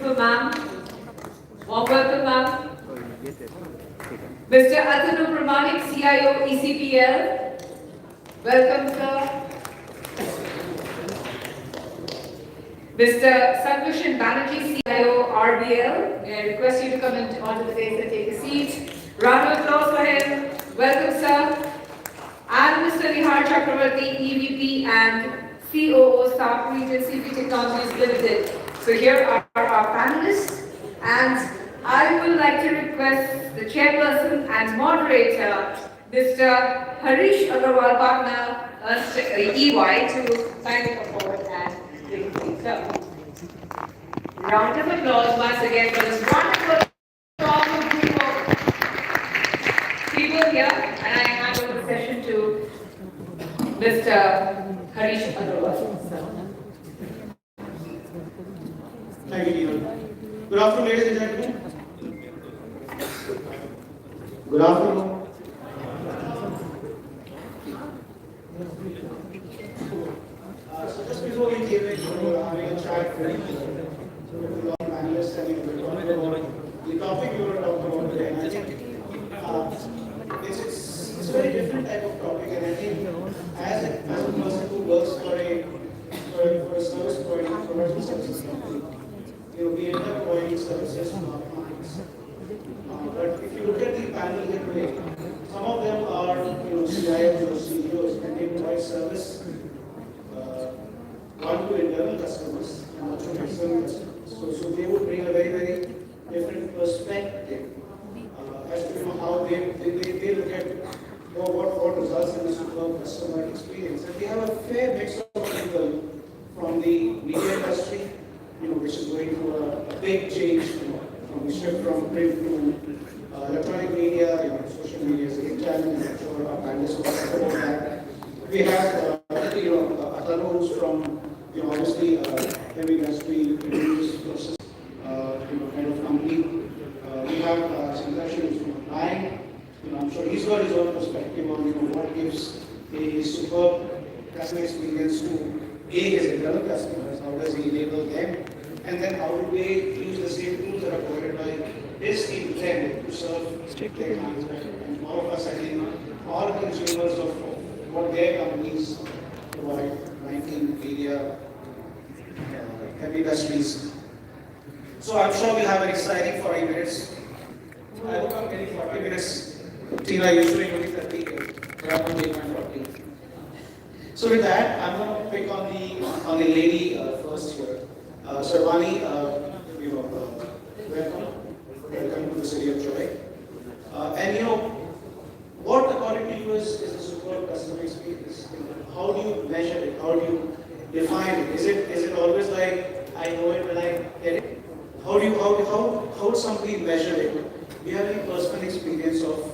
Ma'am. Warm welcome, ma'am. Mr. Atanu Pramanik, CIO, ECPL. Welcome, sir. Mr. Sankushan Banerjee, CIO, RBL. May I request you to come onto the dais and take a seat. Round of applause for him. Welcome, sir. And Mr. Nihar Chakravarti, EVP and COO, Staff Region CP Technologies Limited. So here are our panelists, and I would like to request the chairperson and moderator, Mr. Harish Agarwal, partner, EY, to kindly come forward and take a seat. So, round of applause once again for this wonderful powerful group of people here, and I hand over the session to Mr. Harish Agarwal. Thank you, Neil. Good afternoon, ladies and gentlemen. Good afternoon. So just before we came in, we were having a chat with the panelists and we were talking about the topic we were talking about today. And I think it's a very different type of topic, and I think as a person who works for a service provider, professional services company, we end up providing services to our clients. But if you look at the panel here today, some of them are CIOs or CEOs, and they provide service one to internal customers and also to external customers. So they would bring a very, very different perspective as to how they look at what results in a superb customer experience. And we have a fair mix of people from the media industry, which is going through a big change from the shift from print to electronic media, social media is a big challenge, and I'm sure our panelists will talk about that. We have, Atanu, who's from, obviously, heavy industry, produce process, kind of company. We have Sankarshan, who's from buying. I'm sure he's got his own perspective on, what gives a superb customer experience to his internal customers, how does he enable them, and then how do they use the same tools that are provided by his team then to serve their clients. And all of us, I think, are consumers of what their companies provide, banking, media, heavy industries. So I'm sure we'll have an exciting 40 minutes. I hope I'm getting 40 minutes. Tina usually only 30, but I'm going to take my 40. So with that, I'm going to pick on the lady first here. Sarvani, welcome to the city of joy. And what according to you is a superb customer experience? How do you measure it? How do you define it? Is it always like I know it when I get it? How would somebody measure it? Do you have any personal experience of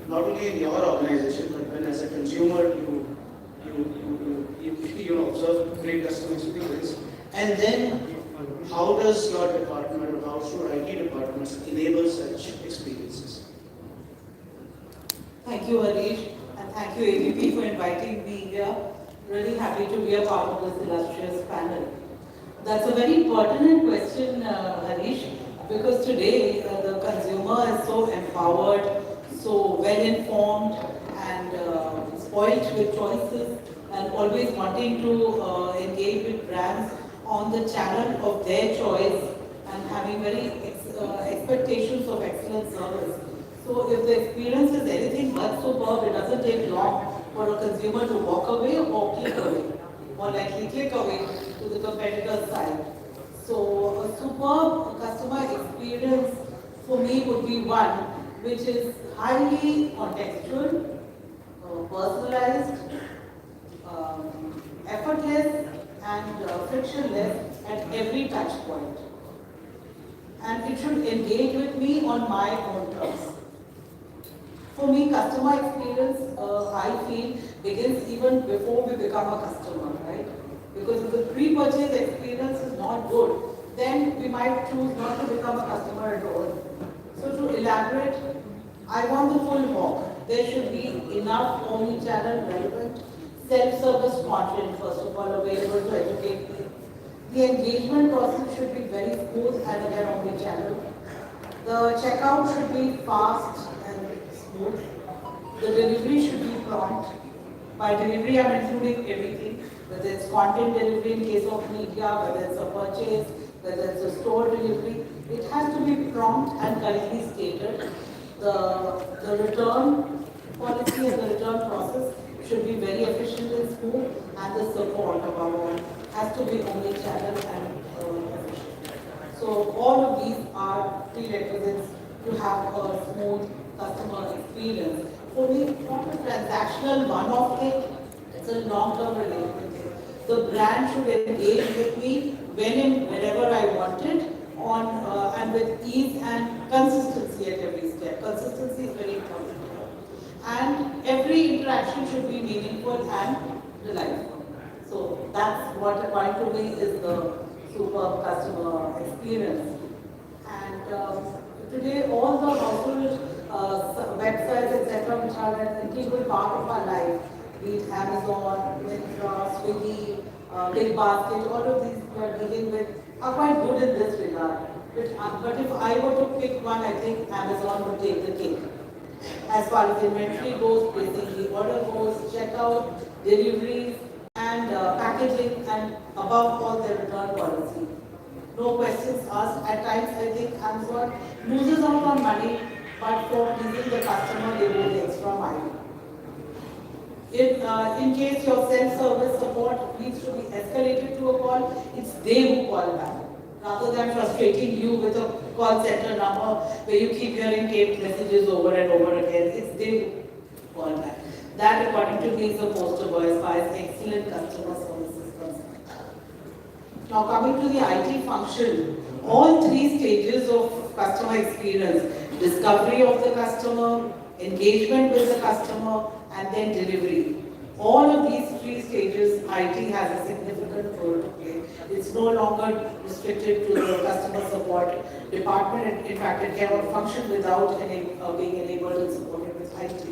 not only in your organization, but when as a consumer you observe great customer experience, and then how does your department or how should IT departments enable such experiences? Thank you, Harish, and thank you, AVP, for inviting me here. Really happy to be a part of this illustrious panel. That's a very pertinent question, Harish, because today the consumer is so empowered, so well informed, and spoiled with choices, and always wanting to engage with brands on the channel of their choice, and having very expectations of excellent service. So if the experience is anything but superb, it doesn't take long for a consumer to walk away or click away, or likely click away to the competitor's side. So a superb customer experience for me would be one which is highly contextual, personalized, effortless, and frictionless at every touch point. And it should engage with me on my own terms. For me, customer experience, I feel, begins even before we become a customer, right? Because if the pre-purchase experience is not good, then we might choose not to become a customer at all. So to elaborate, I want the full hog. There should be enough omni-channel relevant self-service content, first of all, available to educate me. The engagement process should be very smooth and again omni-channel. The checkout should be fast and smooth. The delivery should be prompt. By delivery, I'm including everything, whether it's content delivery in case of media, whether it's a purchase, whether it's a store delivery. It has to be prompt and correctly stated. The return policy and the return process should be very efficient and smooth, and the support above all has to be omni-channel and efficient. So all of these are prerequisites to have a smooth customer experience. For me, it's not a transactional one-off thing, it's a long-term related thing. The brand should engage with me when and whenever I want it, and with ease and consistency at every step. Consistency is very important. And every interaction should be meaningful and delightful. So that's what, according to me, is the superb customer experience. And today, all the household websites, etc., which are an integral part of our life, be it Amazon, Myntra, Swiggy, Big Basket, all of these we are dealing with are quite good in this regard. But if I were to pick one, I think Amazon would take the cake. As far as inventory goes, placing the order goes, checkout, deliveries, and packaging, and above all, the return policy. No questions asked. At times, I think Amazon loses out on money, but for pleasing the customer, they go the extra mile. In case your self-service support needs to be escalated to a call, it's they who call back. Rather than frustrating you with a call center number where you keep hearing taped messages over and over again, it's they who call back. That, according to me, is a poster boy as far as excellent customer service is concerned. Now, coming to the IT function, all three stages of customer experience, discovery of the customer, engagement with the customer, and then delivery. All of these three stages, IT has a significant role to play. It's no longer restricted to the customer support department. In fact, it cannot function without being enabled and supported with IT.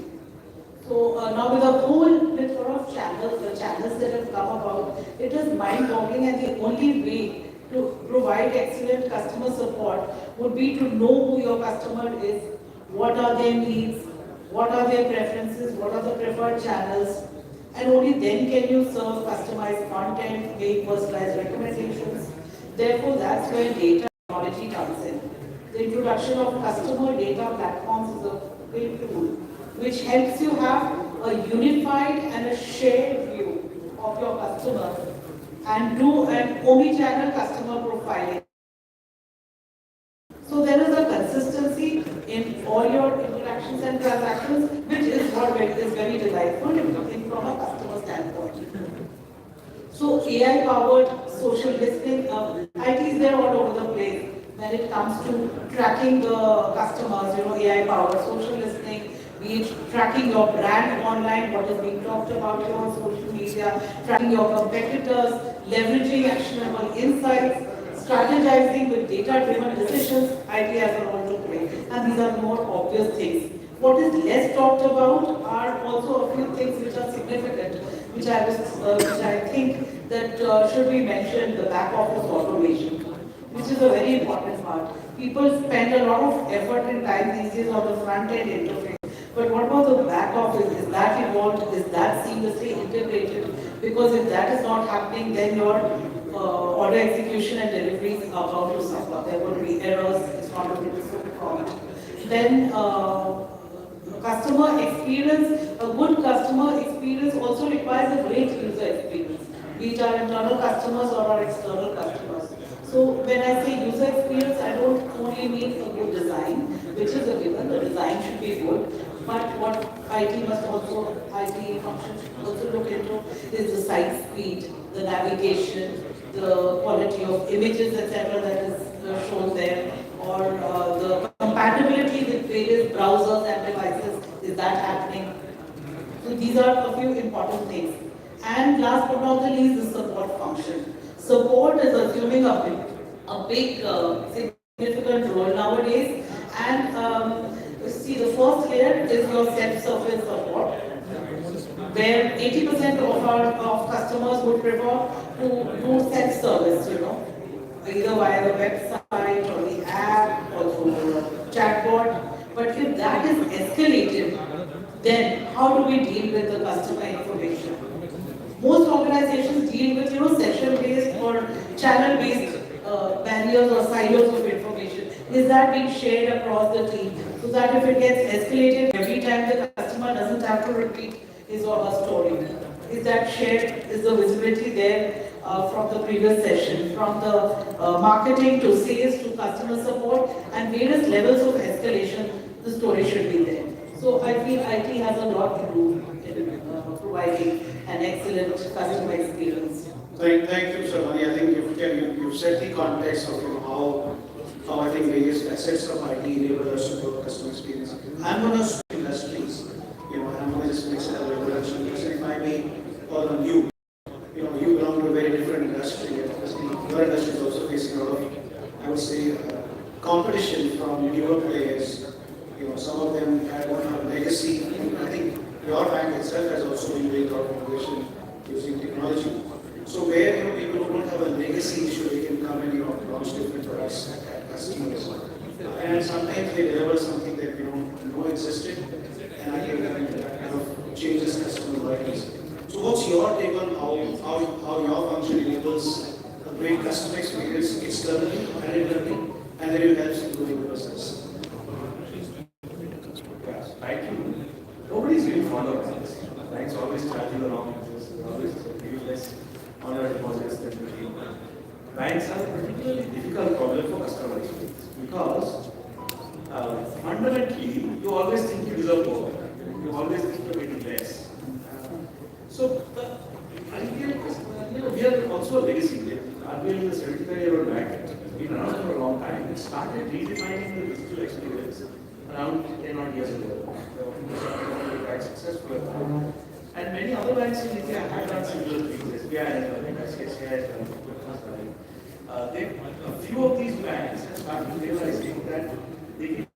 So now with a whole plethora of channels, the channels that have come about, it is mind-boggling, and the only way to provide excellent customer support would be to know who your customer is, what are their needs, what are their preferences, what are the preferred channels, and only then can you serve customized content, make personalized recommendations. Therefore, that's where data technology comes in. The introduction of customer data platforms is a great tool which helps you have a unified and a shared view of your customers and do an omni-channel customer profiling. So there is a consistency in all your interactions and transactions, which is what is very delightful from a customer standpoint. So AI-powered social listening, IT is there all over the place when it comes to tracking the customers, AI-powered social listening, be it tracking your brand online, what is being talked about you on social media, tracking your competitors, leveraging actionable insights, strategizing with data-driven decisions. IT has a role to play, and these are more obvious things. What is less talked about are also a few things which are significant, which I think that should be mentioned. The back office automation, which is a very important part. People spend a lot of effort and time these days on the front-end interface. But what about the back office? Is that involved? Is that seamlessly integrated? Because if that is not happening, then your order execution and deliveries are bound to suffer. There will be errors. It's not going to be so prompt. Then customer experience, a good customer experience also requires a great user experience, be it our internal customers or our external customers. So when I say user experience, I don't only mean a good design, which is a given. The design should be good. But what IT functions should also look into is the site speed, the navigation, the quality of images, etc. that is shown there, or the compatibility with various browsers and devices. Is that happening? So these are a few important things. And last but not the least, the support function. Support is assuming a big significant role nowadays. And see, the first layer is your self-service support, where 80% of customers would prefer to do self-service, either via the website or the app or through a chatbot. But if that is escalated, then how do we deal with the customer information? Most organizations deal with, session-based or channel-based barriers or silos of information. Is that being shared across the team so that if it gets escalated every time the customer doesn't have to repeat his or her story? Is that shared? Is the visibility there from the previous session, from the marketing to sales to customer support and various levels of escalation, the story should be there. So I feel IT has a lot to do in providing an excellent customer experience. Thank you, Sharmani. I think you've set the context of how I think various assets of IT enable us to build customer experience. I'm going to switch industries. I'm going to just mix it up with production because if I may call on you, you belong to a very different industry. And obviously, your industry is also facing a lot of, I would say, competition from newer players. Some of them had one legacy. I think your bank itself has also been doing a lot of innovation using technology. So where people who don't have a legacy issue, they can come and launch different products at customers. And sometimes they deliver something that know existed, and I think that kind of changes customer loyalties. So what's your take on how your function enables a great customer experience externally and internally, and then it helps in growing the business? Thank you. Nobody's really fond of banks. Banks always charge you around. Always give less on your deposits than you give. Banks are a particularly difficult problem for customer experience because fundamentally you always think you deserve more. You always think you're getting less. So the idea, we are also a legacy. RBL is a 75-year-old bank. Been around for a long time. It started redefining the digital experience around 10 odd years ago. They quite successful. And many other banks in India have done similar things. SBI has done it, ICICI has done it. A few of these banks have started realizing that they can